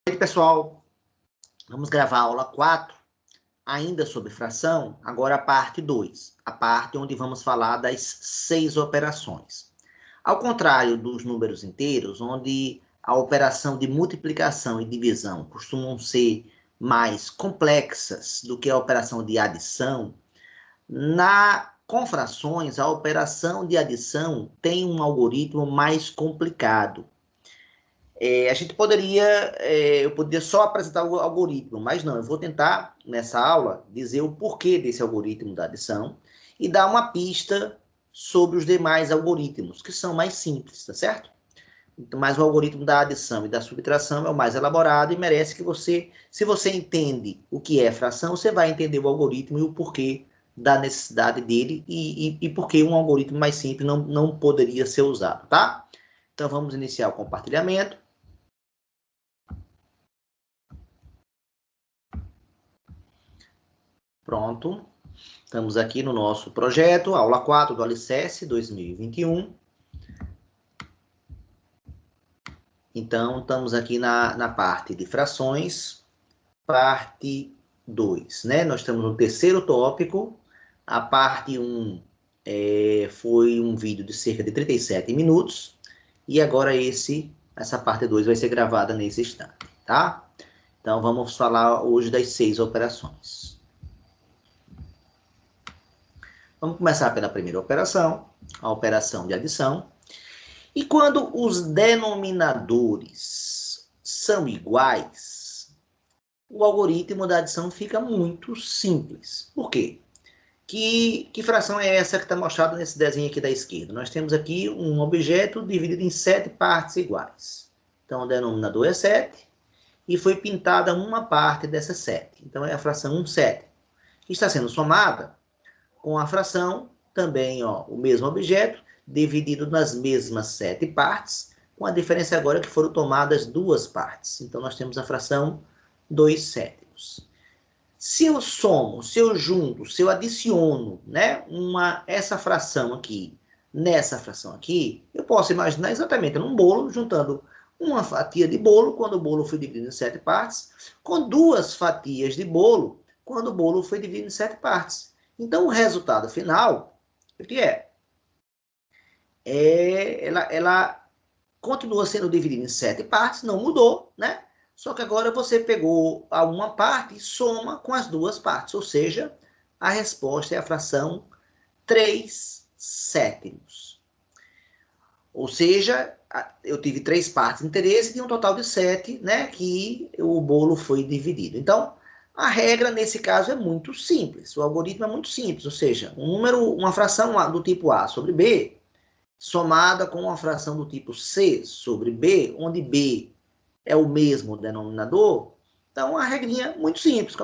Oi, pessoal, vamos gravar a aula 4, ainda sobre fração, agora a parte 2, a parte onde vamos falar das 6 operações. Ao contrário dos números inteiros, onde a operação de multiplicação e divisão costumam ser mais complexas do que a operação de adição, com frações, a operação de adição tem um algoritmo mais complicado. Eu poderia só apresentar o algoritmo, mas não, eu vou tentar, nessa aula, dizer o porquê desse algoritmo da adição e dar uma pista sobre os demais algoritmos, que são mais simples, tá certo? Então, mas o algoritmo da adição e da subtração é o mais elaborado e merece que você, se você entende o que é fração, você vai entender o algoritmo e o porquê da necessidade dele e por que um algoritmo mais simples não poderia ser usado, tá? Então, vamos iniciar o compartilhamento. Pronto, estamos aqui no nosso projeto, aula 4 do Alicerce 2021. Então, estamos aqui na parte de frações, parte 2, né? Nós estamos no terceiro tópico, a parte 1 foi um vídeo de cerca de 37 minutos, e agora essa parte 2 vai ser gravada nesse instante, tá? Então, vamos falar hoje das 6 operações. Vamos começar pela primeira operação, a operação de adição. E quando os denominadores são iguais, o algoritmo da adição fica muito simples. Por quê? Que fração é essa que está mostrada nesse desenho aqui da esquerda? Nós temos aqui um objeto dividido em 7 partes iguais. Então, o denominador é 7 e foi pintada uma parte dessas 7. Então, é a fração 1/7, que está sendo somada com a fração, também o mesmo objeto, dividido nas mesmas 7 partes, com a diferença agora que foram tomadas 2 partes. Então, nós temos a fração 2/7. Se eu somo, se eu junto, se eu adiciono, né, essa fração aqui nessa fração aqui, eu posso imaginar exatamente num bolo, juntando uma fatia de bolo, quando o bolo foi dividido em 7 partes, com 2 fatias de bolo, quando o bolo foi dividido em 7 partes. Então, o resultado final, o que é? Ela continua sendo dividida em 7 partes, não mudou, né? Só que agora você pegou uma parte e soma com as 2 partes, ou seja, a resposta é a fração 3/7. Ou seja, eu tive 3 partes de interesse e um total de 7, né, que o bolo foi dividido. Então, a regra nesse caso é muito simples, o algoritmo é muito simples, ou seja, uma fração do tipo A sobre B, somada com uma fração do tipo C sobre B, onde B é o mesmo denominador. Então, a regrinha é muito simples,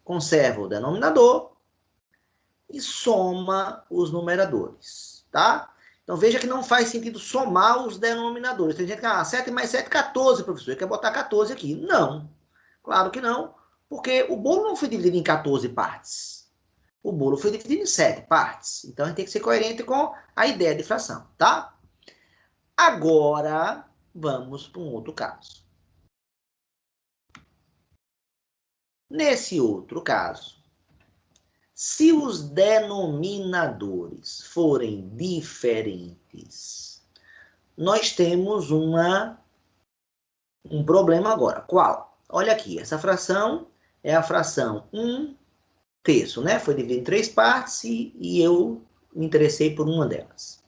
conserva o denominador e soma os numeradores, tá? Então, veja que não faz sentido somar os denominadores. Tem gente que 7 mais 7, 14, professor, quer botar 14 aqui. Não, claro que não, porque o bolo não foi dividido em 14 partes. O bolo foi dividido em 7 partes. Então, a gente tem que ser coerente com a ideia de fração, tá? Agora, vamos para um outro caso. Nesse outro caso, se os denominadores forem diferentes, nós temos um problema agora. Qual? Olha aqui, essa fração é a fração 1/3, né? Foi dividida em 3 partes e eu me interessei por uma delas.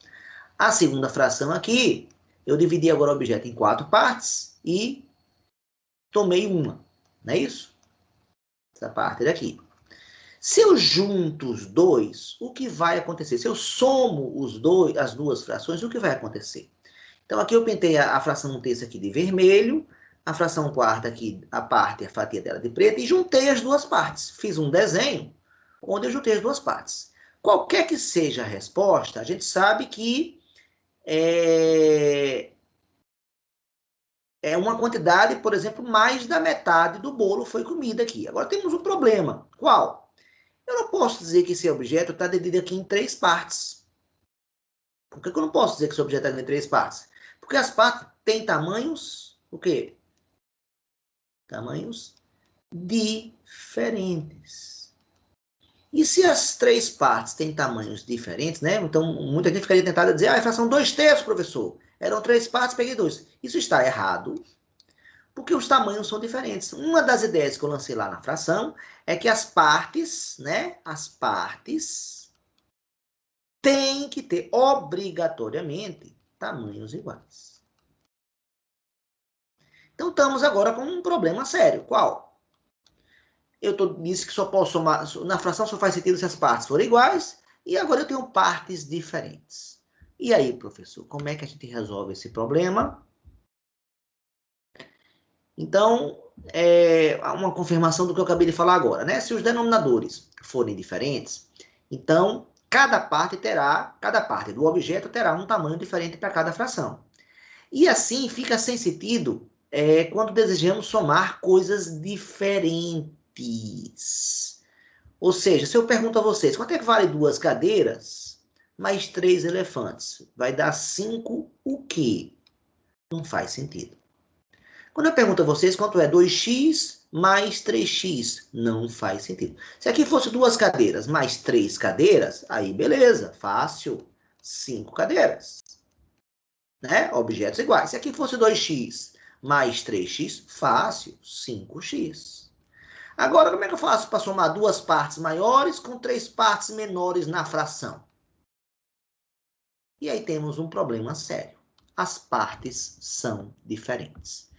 A segunda fração aqui, eu dividi agora o objeto em 4 partes e tomei uma, não é isso? Essa parte daqui. Se eu junto os dois, o que vai acontecer? Se eu somo as duas frações, o que vai acontecer? Então, aqui eu pintei a fração 1/3 aqui de vermelho, a fração 1/4 aqui, a fatia dela de preto, e juntei as duas partes. Fiz um desenho onde eu juntei as duas partes. Qualquer que seja a resposta, a gente sabe que é uma quantidade, por exemplo, mais da metade do bolo foi comida aqui. Agora temos um problema. Qual? Eu não posso dizer que esse objeto está dividido aqui em 3 partes. Por que eu não posso dizer que esse objeto está dividido em 3 partes? Porque as partes têm tamanhos, o quê? Tamanhos diferentes. E se as três partes têm tamanhos diferentes, né? Então, muita gente ficaria tentada a dizer, a fração 2/3, professor. Eram três partes, peguei 2. Isso está errado, porque os tamanhos são diferentes. Uma das ideias que eu lancei lá na fração é que as partes, né? As partes têm que ter, obrigatoriamente, tamanhos iguais. Então, estamos agora com um problema sério. Qual? Disse que só posso somar, na fração só faz sentido se as partes forem iguais, e agora eu tenho partes diferentes. E aí, professor, como é que a gente resolve esse problema? Então, uma confirmação do que eu acabei de falar agora, né? Se os denominadores forem diferentes, então cada parte do objeto terá um tamanho diferente para cada fração. E assim fica sem sentido quando desejamos somar coisas diferentes. Ou seja, se eu pergunto a vocês, quanto é que vale 2 cadeiras mais 3 elefantes? Vai dar 5 o quê? Não faz sentido. Quando eu pergunto a vocês quanto é 2x mais 3x, não faz sentido. Se aqui fosse 2 cadeiras mais 3 cadeiras, aí beleza, fácil, 5 cadeiras. Né? Objetos iguais. Se aqui fosse 2x mais 3x, fácil, 5x. Agora, como é que eu faço para somar duas partes maiores com três partes menores na fração? E aí temos um problema sério. As partes são diferentes.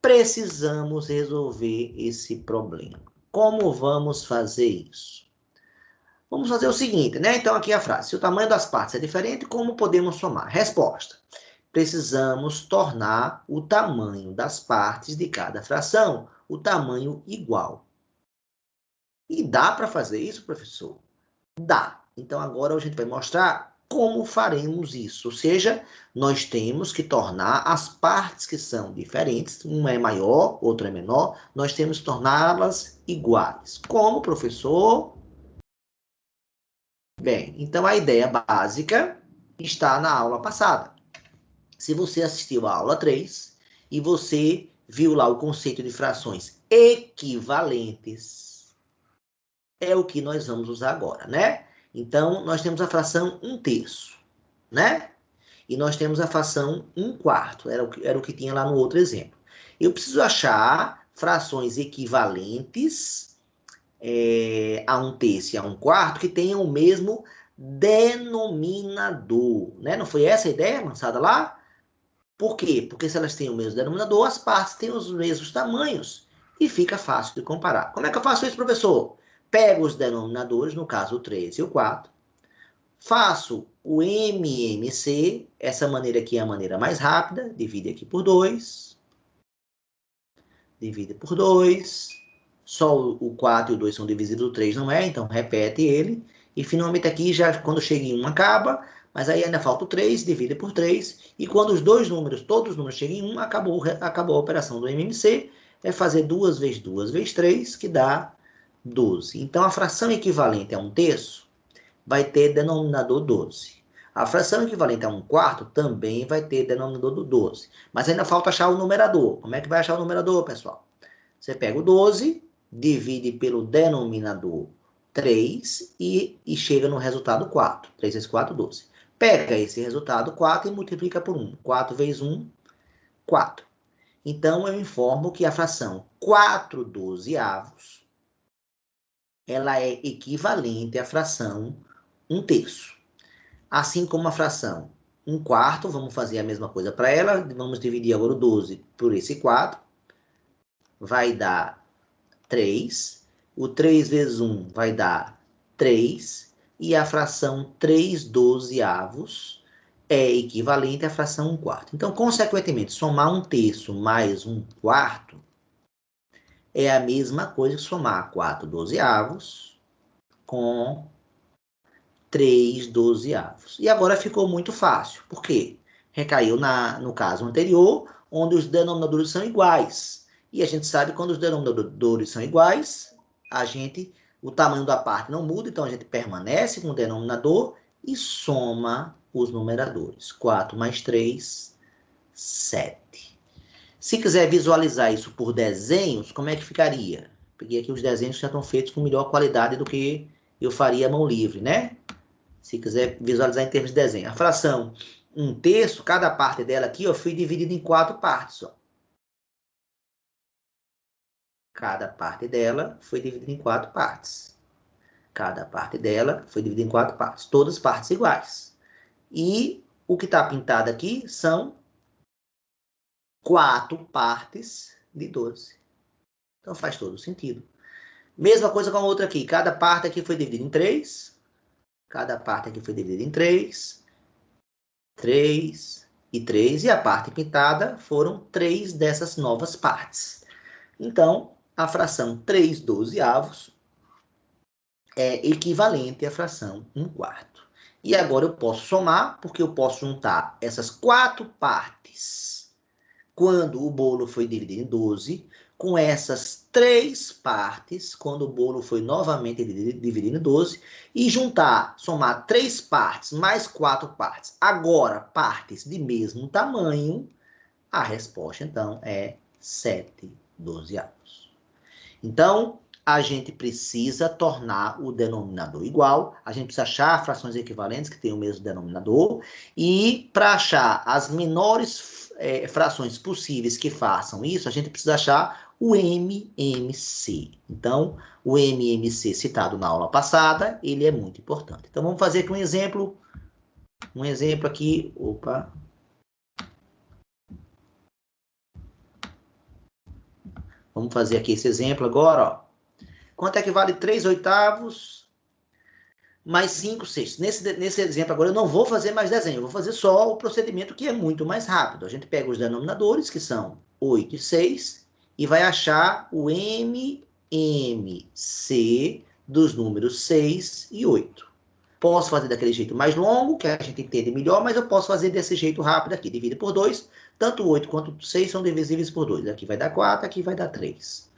Precisamos resolver esse problema. Como vamos fazer isso? Vamos fazer o seguinte, né? Então, aqui a frase. Se o tamanho das partes é diferente, como podemos somar? Resposta. Precisamos tornar o tamanho das partes de cada fração o tamanho igual. E dá para fazer isso, professor? Dá. Então, agora a gente vai mostrar como faremos isso. Ou seja, nós temos que tornar as partes que são diferentes, uma é maior, outra é menor, nós temos que torná-las iguais. Como, professor? Bem, então a ideia básica está na aula passada. Se você assistiu à aula 3 e você viu lá o conceito de frações equivalentes, é o que nós vamos usar agora, né? Então, nós temos a fração 1/3, né? E nós temos a fração 1/4, era o que tinha lá no outro exemplo. Eu preciso achar frações equivalentes a 1/3 e a 1/4 que tenham o mesmo denominador, né? Não foi essa a ideia lançada lá? Por quê? Porque se elas têm o mesmo denominador, as partes têm os mesmos tamanhos e fica fácil de comparar. Como é que eu faço isso, professor? Pego os denominadores, no caso o 3 e o 4, faço o MMC, essa maneira aqui é a maneira mais rápida, divide aqui por 2, divide por 2, só o 4 e o 2 são divisíveis, o 3 não é, então repete ele, e finalmente aqui, já quando chega em 1 acaba, mas aí ainda falta o 3, divide por 3, e quando todos os números chegam em 1, acabou a operação do MMC, é fazer 2 vezes 2 vezes 3, que dá 12. Então, a fração equivalente a 1/3 vai ter denominador 12. A fração equivalente a 1/4 também vai ter denominador do 12. Mas ainda falta achar o numerador. Como é que vai achar o numerador, pessoal? Você pega o 12, divide pelo denominador 3 e chega no resultado 4. 3 vezes 4, 12. Pega esse resultado 4 e multiplica por 1. 4 vezes 1, 4. Então, eu informo que a fração 4/12 ela é equivalente à fração 1/3. Assim como a fração 1/4, vamos fazer a mesma coisa para ela. Vamos dividir agora o 12 por esse 4. Vai dar 3. O 3 vezes 1 vai dar 3. E a fração 3/12 é equivalente à fração 1/4. Então, consequentemente, somar 1/3 mais 1/4 é a mesma coisa que somar 4/12 com 3/12. E agora ficou muito fácil. Por quê? Recaiu no caso anterior, onde os denominadores são iguais. E a gente sabe que quando os denominadores são iguais, o tamanho da parte não muda, então a gente permanece com o denominador e soma os numeradores. 4 mais 3, 7. Se quiser visualizar isso por desenhos, como é que ficaria? Peguei aqui os desenhos que já estão feitos com melhor qualidade do que eu faria à mão livre, né? Se quiser visualizar em termos de desenho. A fração 1/3, cada parte dela aqui, ó, foi dividida em 4 partes, ó. Cada parte dela foi dividida em 4 partes. Cada parte dela foi dividida em 4 partes. Todas partes iguais. E o que está pintado aqui são 4 partes de 12. Então faz todo sentido. Mesma coisa com a outra aqui. Cada parte aqui foi dividida em 3. Cada parte aqui foi dividida em 3. 3 e 3. E a parte pintada foram 3 dessas novas partes. Então, a fração 3/12 é equivalente à fração 1/4. E agora eu posso somar, porque eu posso juntar essas 4 partes quando o bolo foi dividido em 12, com essas 3 partes, quando o bolo foi novamente dividido em 12, e juntar, somar 3 partes mais 4 partes, agora partes de mesmo tamanho, a resposta, então, é 7/12. Então, a gente precisa tornar o denominador igual, a gente precisa achar frações equivalentes que tenham o mesmo denominador, e para achar as menores frações possíveis que façam isso, a gente precisa achar o MMC. Então, o MMC citado na aula passada, ele é muito importante. Então, vamos fazer aqui um exemplo aqui, opa. Vamos fazer aqui esse exemplo agora, ó. Quanto é que vale 3/8 mais 5/6? Nesse exemplo agora eu não vou fazer mais desenho, eu vou fazer só o procedimento que é muito mais rápido. A gente pega os denominadores, que são 8 e 6, e vai achar o MMC dos números 6 e 8. Posso fazer daquele jeito mais longo, que a gente entende melhor, mas eu posso fazer desse jeito rápido aqui. Divide por 2, tanto 8 quanto 6 são divisíveis por 2. Aqui vai dar 4, aqui vai dar 3.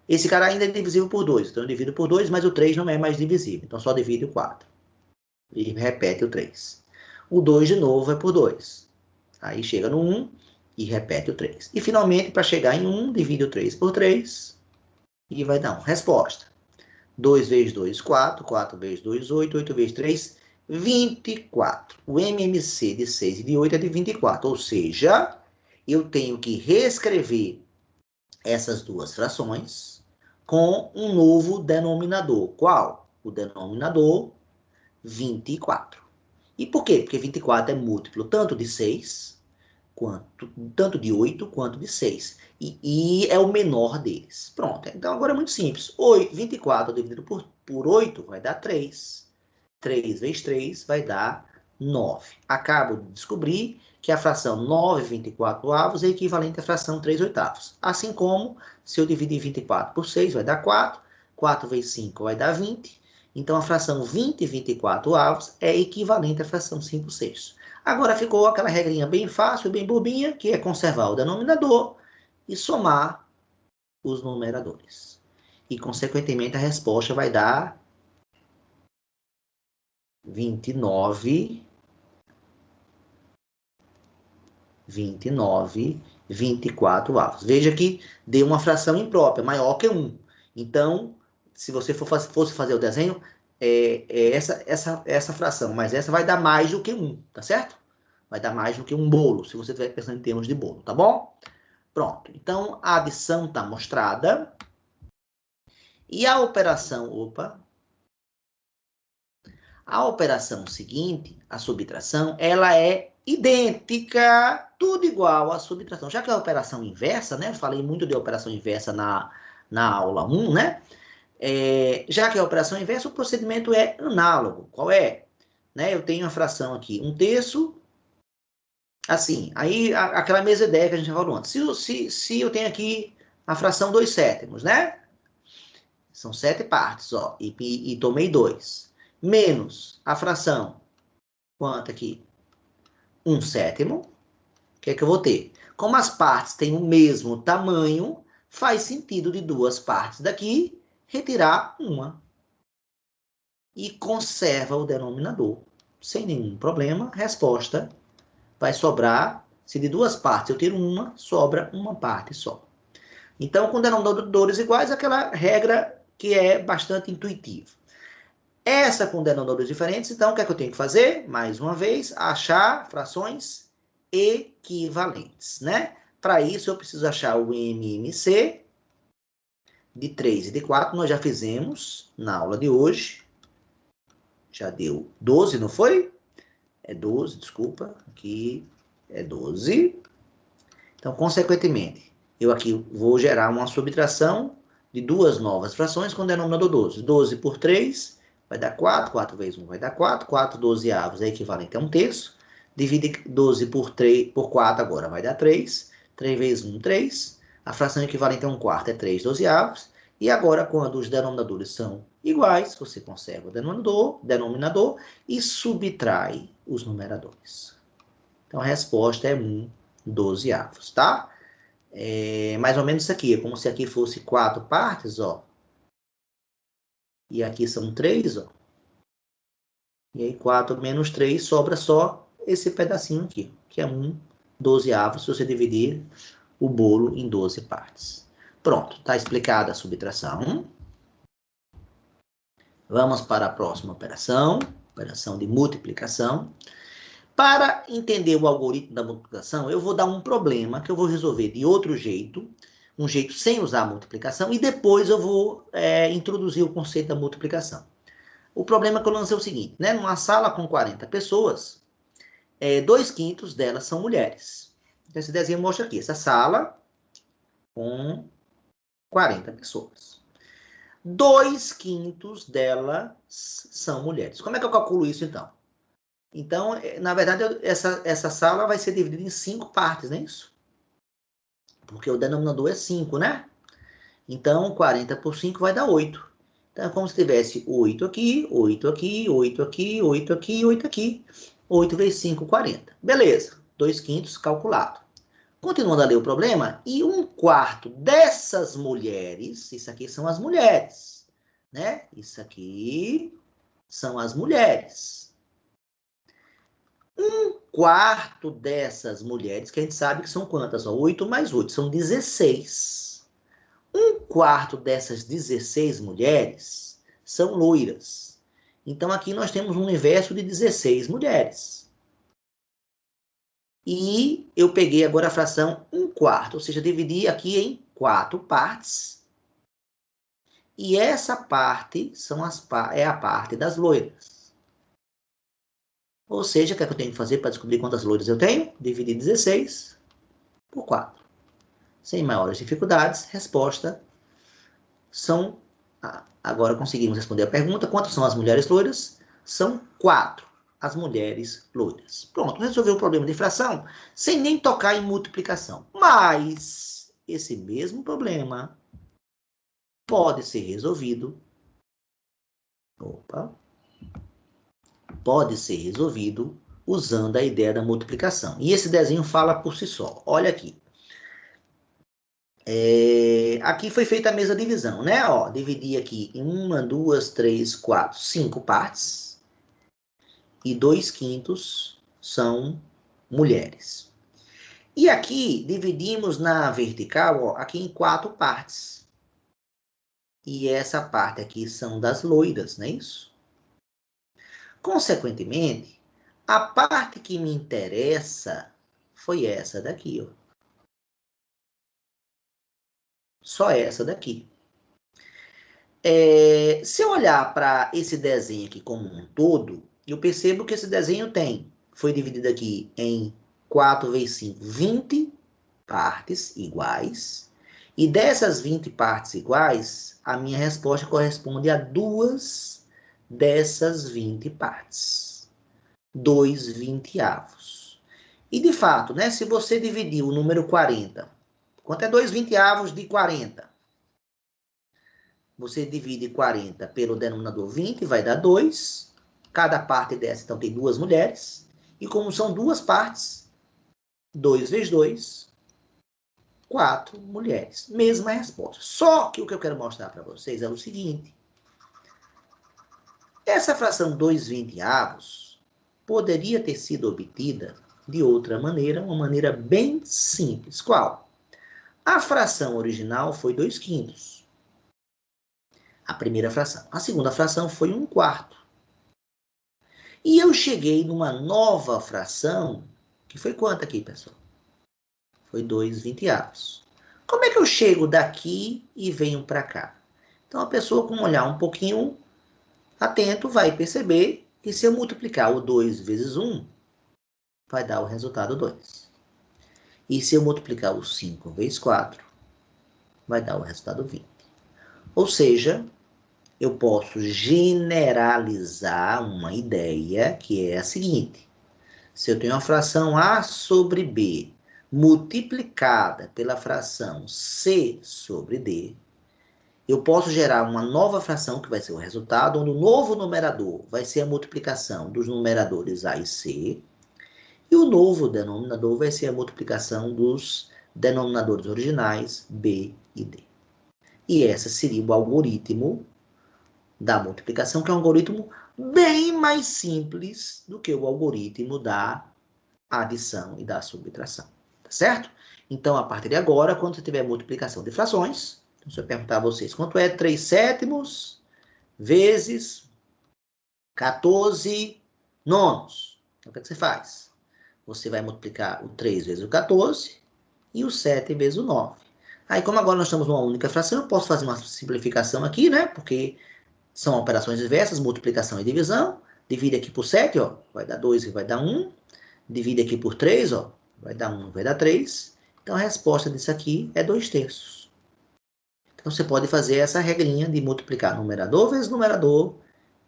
Esse cara ainda é divisível por 2, então eu divido por 2, mas o 3 não é mais divisível, então só divide o 4. E repete o 3. O 2 de novo é por 2. Aí chega no 1 e repete o 3. E finalmente, para chegar em 1, divide o 3 por 3 e vai dar 1. Resposta. 2 vezes 2, 4. 4 vezes 2, 8. 8 vezes 3, 24. O MMC de 6 e de 8 é de 24. Ou seja, eu tenho que reescrever essas duas frações com um novo denominador. Qual? O denominador 24. E por quê? Porque 24 é múltiplo tanto de 6, tanto de 8 quanto de 6. E é o menor deles. Pronto. Então agora é muito simples. 24 dividido por 8 vai dar 3. 3 vezes 3 vai dar 9. Acabo de descobrir que a fração 9/24 é equivalente à fração 3/8. Assim como, se eu dividir 24 por 6, vai dar 4. 4 vezes 5 vai dar 20. Então, a fração 20/24 é equivalente à fração 5/6. Agora ficou aquela regrinha bem fácil, bem bobinha, que é conservar o denominador e somar os numeradores. E, consequentemente, a resposta vai dar 29/24. Veja que deu uma fração imprópria, maior que 1. Então, se você fosse fazer o desenho, essa fração, mas essa vai dar mais do que 1, tá certo? Vai dar mais do que um bolo, se você estiver pensando em termos de bolo, tá bom? Pronto. Então, a adição está mostrada. E a operação, a operação seguinte, a subtração, ela é idêntica, tudo igual à subtração. Já que a operação inversa, né? Eu falei muito de operação inversa na aula 1, né? Já que a operação inversa, o procedimento é análogo. Qual é? Né? Eu tenho a fração aqui, 1/3, assim, aí aquela mesma ideia que a gente falou antes. Se eu tenho aqui a fração 2/7, né? São 7 partes, ó, e tomei 2. Menos a fração, quanto aqui? 1/7. O que é que eu vou ter? Como as partes têm o mesmo tamanho, faz sentido de duas partes daqui retirar uma. E conserva o denominador. Sem nenhum problema, resposta vai sobrar Se de duas partes eu tiro uma, sobra uma parte só. Então, com denominadores iguais, aquela regra que é bastante intuitiva. Essa com denominadores diferentes, então, o que é que eu tenho que fazer? Mais uma vez, achar frações equivalentes, né? Para isso, eu preciso achar o MMC de 3 e de 4. Nós já fizemos na aula de hoje. Já deu 12, não foi? É 12, desculpa. Aqui é 12. Então, consequentemente, eu aqui vou gerar uma subtração de duas novas frações com denominador 12. 12 por 3 vai dar 4. 4 vezes 1 vai dar 4. 4 dozeavos é equivalente a 1/3. Divide 12 por 4 agora vai dar 3. 3 vezes 1, 3. A fração equivalente a 1/4 é 3 dozeavos. E agora, quando os denominadores são iguais, você conserva o denominador e subtrai os numeradores. Então, a resposta é 1 dozeavos, tá? É mais ou menos isso aqui. É como se aqui fosse 4 partes, ó. E aqui são 3, ó. E aí 4 menos 3 sobra só esse pedacinho aqui, que é 1 dozeavos, se você dividir o bolo em 12 partes. Pronto, está explicada a subtração. Vamos para a próxima operação, operação de multiplicação. Para entender o algoritmo da multiplicação, eu vou dar um problema que eu vou resolver de outro jeito, um jeito sem usar a multiplicação, e depois eu vou introduzir o conceito da multiplicação. O problema que eu lancei é o seguinte, né? Numa sala com 40 pessoas, 2/5 delas são mulheres. Então, esse desenho mostra aqui, essa sala com 40 pessoas. 2/5 delas são mulheres. Como é que eu calculo isso, então? Então, na verdade, essa sala vai ser dividida em 5 partes, não é isso? Porque o denominador é 5, né? Então, 40 por 5 vai dar 8. Então, é como se tivesse 8 aqui, 8 aqui, 8 aqui, 8 aqui, 8 aqui. 8 vezes 5, 40. Beleza, 2/5 calculado. Continuando a ler o problema, e 1/4 dessas mulheres, isso aqui são as mulheres, né? Isso aqui são as mulheres. 1/4 dessas mulheres, que a gente sabe que são quantas? 8 mais 8, são 16. 1/4 dessas 16 mulheres são loiras. Então, aqui nós temos um universo de 16 mulheres. E eu peguei agora a fração 1/4, ou seja, dividi aqui em 4 partes. E essa parte é a parte das loiras. Ou seja, o que é que eu tenho que fazer para descobrir quantas loiras eu tenho? Dividir 16 por 4. Sem maiores dificuldades, resposta são... Agora conseguimos responder a pergunta. Quantas são as mulheres loiras? São 4 as mulheres loiras. Pronto, resolveu o problema de fração sem nem tocar em multiplicação. Mas esse mesmo problema pode ser resolvido... pode ser resolvido usando a ideia da multiplicação. E esse desenho fala por si só. Olha aqui. Aqui foi feita a mesma divisão, né? Ó, dividi aqui em 1, 2, 3, 4, 5 partes. E 2/5 são mulheres. E aqui dividimos na vertical, ó, aqui em 4 partes. E essa parte aqui são das loiras, não é isso? Consequentemente, a parte que me interessa foi essa daqui, ó. Só essa daqui. Se eu olhar para esse desenho aqui como um todo, eu percebo que esse desenho foi dividido aqui em 4 vezes 5, 20 partes iguais. E dessas 20 partes iguais, a minha resposta corresponde a 2 dessas 20 partes. 2/20. E de fato, né, se você dividir o número 40, quanto é 2/20 de 40? Você divide 40 pelo denominador 20, vai dar 2. Cada parte dessa, então, tem 2 mulheres. E como são 2 partes, 2 vezes 2, 4 mulheres. Mesma resposta. Só que o que eu quero mostrar para vocês é o seguinte. Essa fração 2/20 poderia ter sido obtida de outra maneira, uma maneira bem simples. Qual? A fração original foi 2/5. A primeira fração. A segunda fração foi 1/4. E eu cheguei numa nova fração, que foi quanto aqui, pessoal? Foi 2/20. Como é que eu chego daqui e venho para cá? Então, a pessoa com um olhar um pouquinho atento vai perceber que se eu multiplicar o 2 vezes 1, vai dar o resultado 2. E se eu multiplicar o 5 vezes 4, vai dar o resultado 20. Ou seja, eu posso generalizar uma ideia que é a seguinte. Se eu tenho uma fração A sobre B multiplicada pela fração C sobre D, eu posso gerar uma nova fração, que vai ser o resultado, onde o novo numerador vai ser a multiplicação dos numeradores A e C, e o novo denominador vai ser a multiplicação dos denominadores originais B e D. E esse seria o algoritmo da multiplicação, que é um algoritmo bem mais simples do que o algoritmo da adição e da subtração. Tá certo? Então, a partir de agora, quando você tiver multiplicação de frações, se eu perguntar a vocês quanto é 3/7 vezes 14 nonos, então, o que você faz? Você vai multiplicar o 3 vezes o 14 e o 7 vezes o 9. Aí, como agora nós estamos numa única fração, eu posso fazer uma simplificação aqui, né? Porque são operações inversas, multiplicação e divisão. Divide aqui por 7, ó, vai dar 2 e vai dar 1. Divide aqui por 3, ó, vai dar 1 e vai dar 3. Então, a resposta disso aqui é 2/3. Então, você pode fazer essa regrinha de multiplicar numerador vezes numerador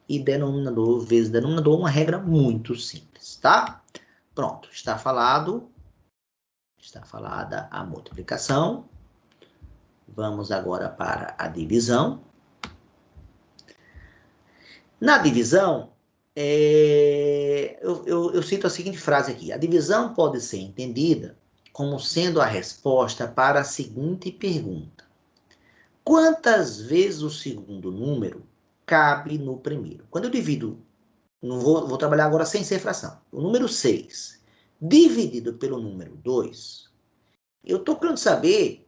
e denominador vezes denominador, uma regra muito simples, tá? Pronto, está falado. Está falada a multiplicação. Vamos agora para a divisão. Na divisão, eu cito a seguinte frase aqui. A divisão pode ser entendida como sendo a resposta para a seguinte pergunta. Quantas vezes o segundo número cabe no primeiro? Quando eu divido, vou trabalhar agora sem ser fração. O número 6 dividido pelo número 2, eu estou querendo saber,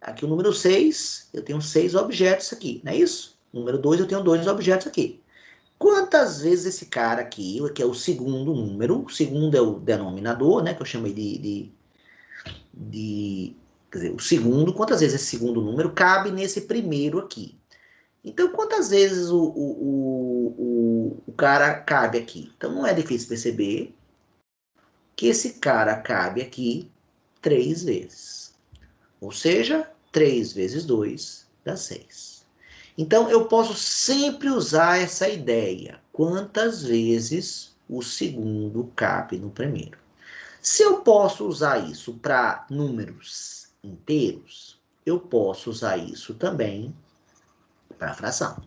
aqui o número 6, eu tenho 6 objetos aqui, não é isso? O número 2, eu tenho 2 objetos aqui. Quantas vezes esse cara aqui, que é o segundo número, o segundo é o denominador, né, que eu chamei quer dizer, o segundo, quantas vezes esse segundo número cabe nesse primeiro aqui? Então, quantas vezes o cara cabe aqui? Então, não é difícil perceber que esse cara cabe aqui 3 vezes. Ou seja, 3 vezes 2 dá 6. Então, eu posso sempre usar essa ideia. Quantas vezes o segundo cabe no primeiro? Se eu posso usar isso para números inteiros, eu posso usar isso também para fração.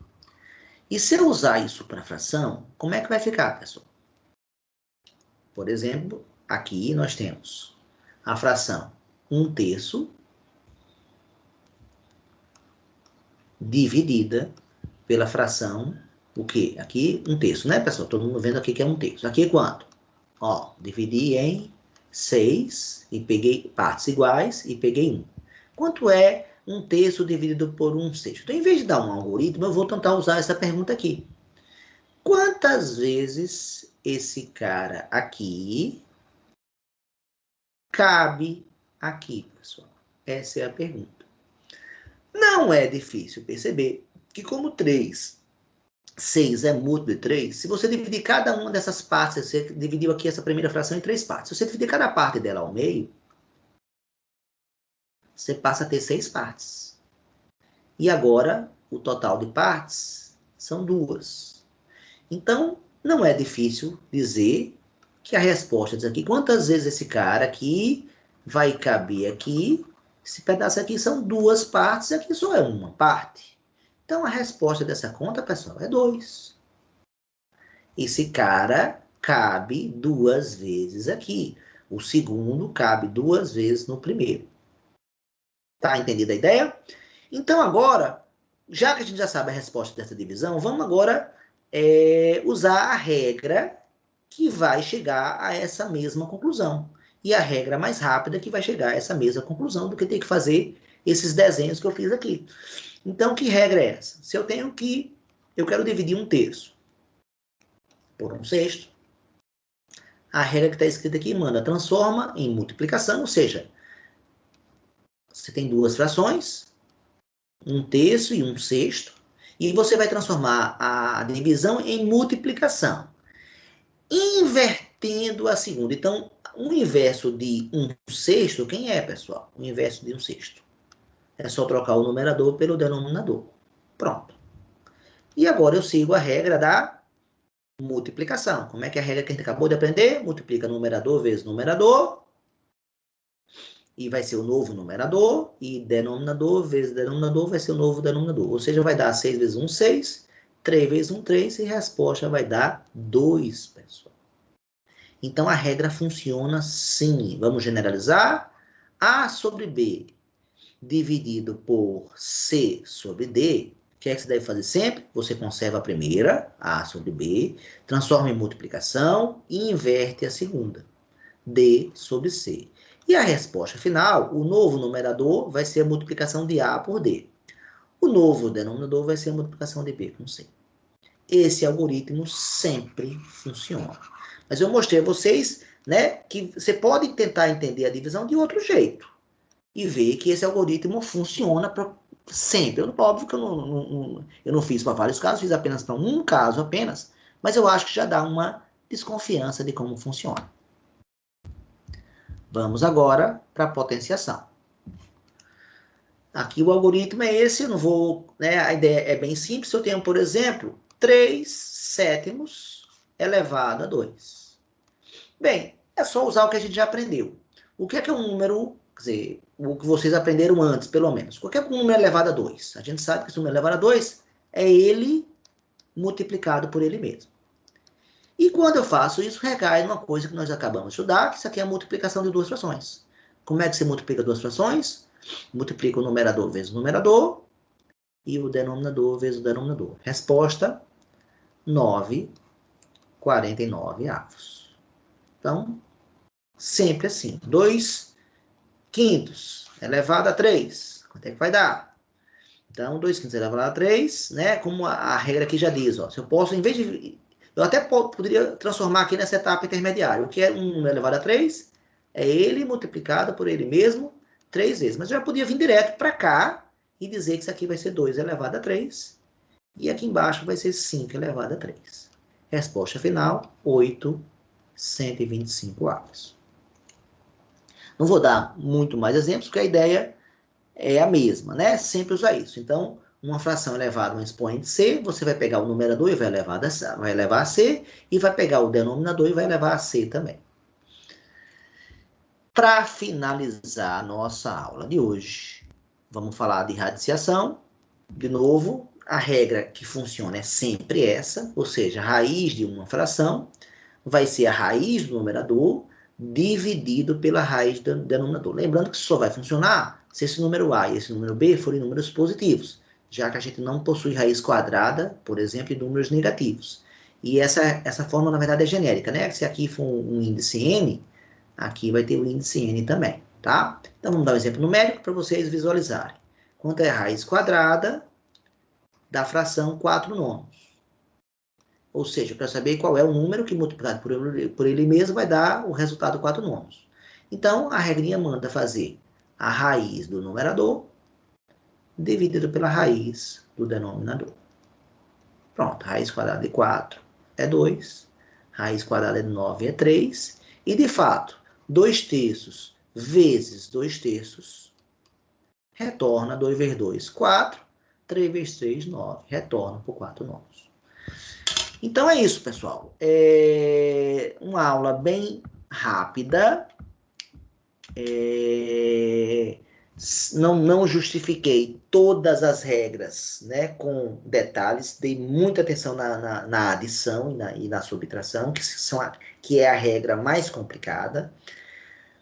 E se eu usar isso para fração, como é que vai ficar, pessoal? Por exemplo, aqui nós temos a fração 1/3 dividida pela fração, o quê? Aqui 1/3, né, pessoal? Todo mundo vendo aqui que é 1/3. Aqui quanto? Ó, dividi em 6 e peguei partes iguais e peguei 1. Quanto é 1/3 dividido por 1/6? Então, em vez de dar um algoritmo, eu vou tentar usar essa pergunta aqui. Quantas vezes esse cara aqui cabe aqui, pessoal? Essa é a pergunta. Não é difícil perceber que como 6 é múltiplo de 3, se você dividir cada uma dessas partes, você dividiu aqui essa primeira fração em 3 partes. Se você dividir cada parte dela ao meio, você passa a ter 6 partes. E agora, o total de partes são 2. Então, não é difícil dizer que a resposta diz aqui, quantas vezes esse cara aqui vai caber aqui? Esse pedaço aqui são 2 partes, e aqui só é uma parte. Então, a resposta dessa conta, pessoal, é 2. Esse cara cabe 2 vezes aqui. O segundo cabe 2 vezes no primeiro. Tá entendida a ideia? Então, agora, já que a gente já sabe a resposta dessa divisão, vamos agora usar a regra que vai chegar a essa mesma conclusão. E a regra mais rápida que vai chegar a essa mesma conclusão do que ter que fazer esses desenhos que eu fiz aqui. Então, que regra é essa? Se eu quero dividir 1/3 por 1/6, a regra que está escrita aqui manda transforma em multiplicação, ou seja, você tem duas frações, 1/3 e 1/6, e você vai transformar a divisão em multiplicação, invertendo a segunda. Então, o inverso de 1/6, quem é, pessoal? O inverso de 1/6. É só trocar o numerador pelo denominador. Pronto. E agora eu sigo a regra da multiplicação. Como é que é a regra que a gente acabou de aprender? Multiplica numerador vezes numerador, e vai ser o novo numerador, e denominador vezes denominador vai ser o novo denominador. Ou seja, vai dar 6 vezes 1, 6, 3 vezes 1, 3, e a resposta vai dar 2, pessoal. Então, a regra funciona sim. Vamos generalizar. A sobre B dividido por C sobre D. O que é que você deve fazer sempre? Você conserva a primeira, A sobre B, transforma em multiplicação e inverte a segunda, D sobre C. E a resposta final, o novo numerador vai ser a multiplicação de A por D. O novo denominador vai ser a multiplicação de B com C. Esse algoritmo sempre funciona. Mas eu mostrei a vocês, né, que você pode tentar entender a divisão de outro jeito e ver que esse algoritmo funciona sempre. Óbvio que eu não fiz para vários casos, fiz apenas para um caso apenas, mas eu acho que já dá uma desconfiança de como funciona. Vamos agora para a potenciação. Aqui o algoritmo é esse, eu não vou, né, a ideia é bem simples. Eu tenho, por exemplo, 3/7 elevado a 2. Bem, é só usar o que a gente já aprendeu. O que é um número, quer dizer, o que vocês aprenderam antes, pelo menos. O que é um número elevado a 2? A gente sabe que esse número elevado a 2 é ele multiplicado por ele mesmo. E quando eu faço isso, recai numa coisa que nós acabamos de estudar, que isso aqui é a multiplicação de duas frações. Como é que se multiplica duas frações? Multiplica o numerador vezes o numerador e o denominador vezes o denominador. Resposta, 9,49 avos. Então, sempre assim. 2/5 elevado a 3. Quanto é que vai dar? Então, 2/5 elevado a 3, né? Como a regra aqui já diz, ó. Se eu posso, em vez de... Eu até poderia transformar aqui nessa etapa intermediária. O que é 1 elevado a 3? É ele multiplicado por ele mesmo 3 vezes. Mas eu já podia vir direto para cá e dizer que isso aqui vai ser 2 elevado a 3. E aqui embaixo vai ser 5 elevado a 3. Resposta final, 8,125 avos. Não vou dar muito mais exemplos, porque a ideia é a mesma, né? Sempre usar isso. Então, uma fração elevada a um expoente C, você vai pegar o numerador e vai levar a C, e vai pegar o denominador e vai levar a C também. Para finalizar a nossa aula de hoje, vamos falar de radiciação. De novo, a regra que funciona é sempre essa, ou seja, a raiz de uma fração vai ser a raiz do numerador dividido pela raiz do denominador. Lembrando que isso só vai funcionar se esse número A e esse número B forem números positivos, já que a gente não possui raiz quadrada, por exemplo, de números negativos. E essa forma, na verdade, é genérica, né? Se aqui for um índice N, aqui vai ter o índice N também, tá? Então, vamos dar um exemplo numérico para vocês visualizarem. Quanto é a raiz quadrada da fração 4 nonos? Ou seja, eu quero saber qual é o número que multiplicado por ele mesmo vai dar o resultado 4 nonos. Então, a regrinha manda fazer a raiz do numerador dividido pela raiz do denominador. Pronto, raiz quadrada de 4 é 2, raiz quadrada de 9 é 3, e de fato, 2/3 vezes 2/3 retorna 2 vezes 2, 4, 3 vezes 3, 9, retorna por 4 nonos. Então é isso, pessoal. É uma aula bem rápida. Não justifiquei todas as regras, né, com detalhes. Dei muita atenção na adição e na subtração, que é a regra mais complicada.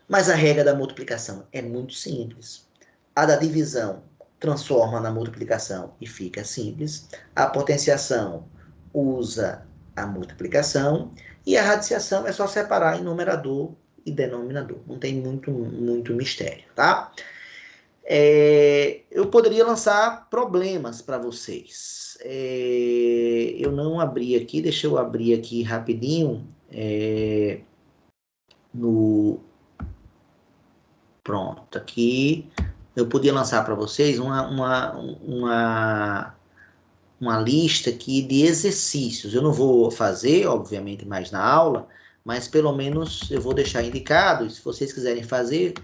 Mas a regra da multiplicação é muito simples. A da divisão transforma na multiplicação e fica simples. A potenciação usa a multiplicação, E a radiciação é só separar em numerador e denominador. Não tem muito mistério, tá? Eu poderia lançar problemas para vocês. Eu não abri aqui, deixa eu abrir aqui rapidinho. Pronto, aqui eu podia lançar para vocês uma lista aqui de exercícios. Eu não vou fazer, obviamente, mais na aula, mas pelo menos eu vou deixar indicado. E se vocês quiserem fazer,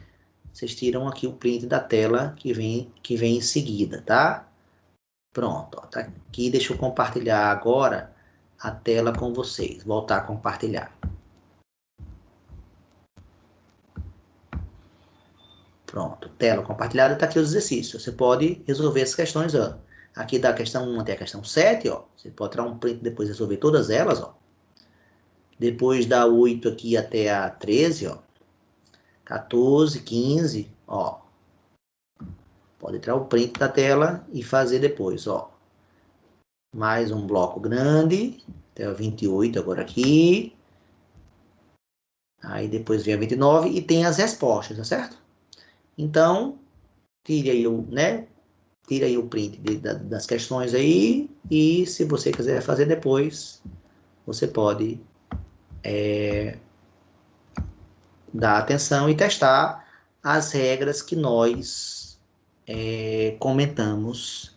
vocês tiram aqui o print da tela que vem em seguida, tá? Pronto, ó, tá aqui. Deixa eu compartilhar agora a tela com vocês. Voltar a compartilhar. Pronto, tela compartilhada, está aqui os exercícios. Você pode resolver as questões, ó. Aqui da questão 1 até a questão 7, ó. Você pode tirar um print e depois resolver todas elas, ó. Depois da 8 aqui até a 13, ó. 14, 15, ó. Pode tirar o print da tela e fazer depois, ó. Mais um bloco grande, até o 28 agora aqui. Aí depois vem a 29 e tem as respostas, tá certo? Então, tire aí tira aí o print das questões aí, e se você quiser fazer depois, você pode dar atenção e testar as regras que nós comentamos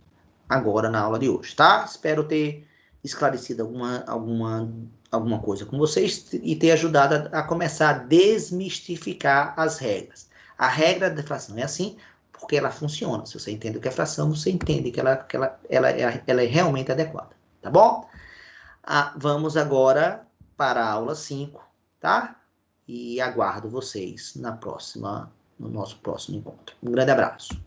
agora na aula de hoje, tá? Espero ter esclarecido alguma coisa com vocês e ter ajudado a começar a desmistificar as regras. A regra da fração é assim, porque ela funciona. Se você entende o que é fração, você entende que ela é realmente adequada, tá bom? Vamos agora para a aula 5, tá? E aguardo vocês no nosso próximo encontro. Um grande abraço.